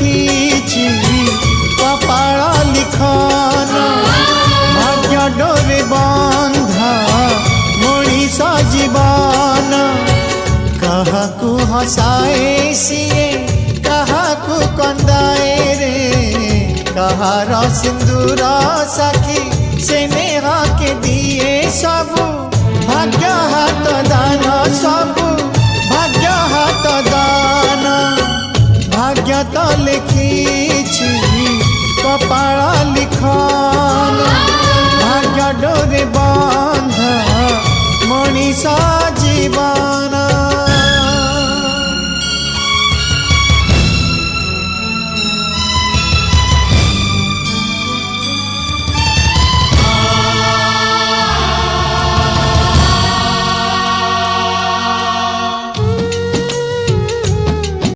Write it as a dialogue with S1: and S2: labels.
S1: लिखी कपाल लिखन भाग्य डोरे बंधा मनीष जीवन कहाकू हसाए सीए कहाकू कंदाए रे कहार सिंदूर साखी से नेहा के दिए सबू भाग्य हाथ दान सबू भाग्य हाथ दान भाग्य तो लिखी कपाल लिखन भाग्य डोरे बंधा मनीष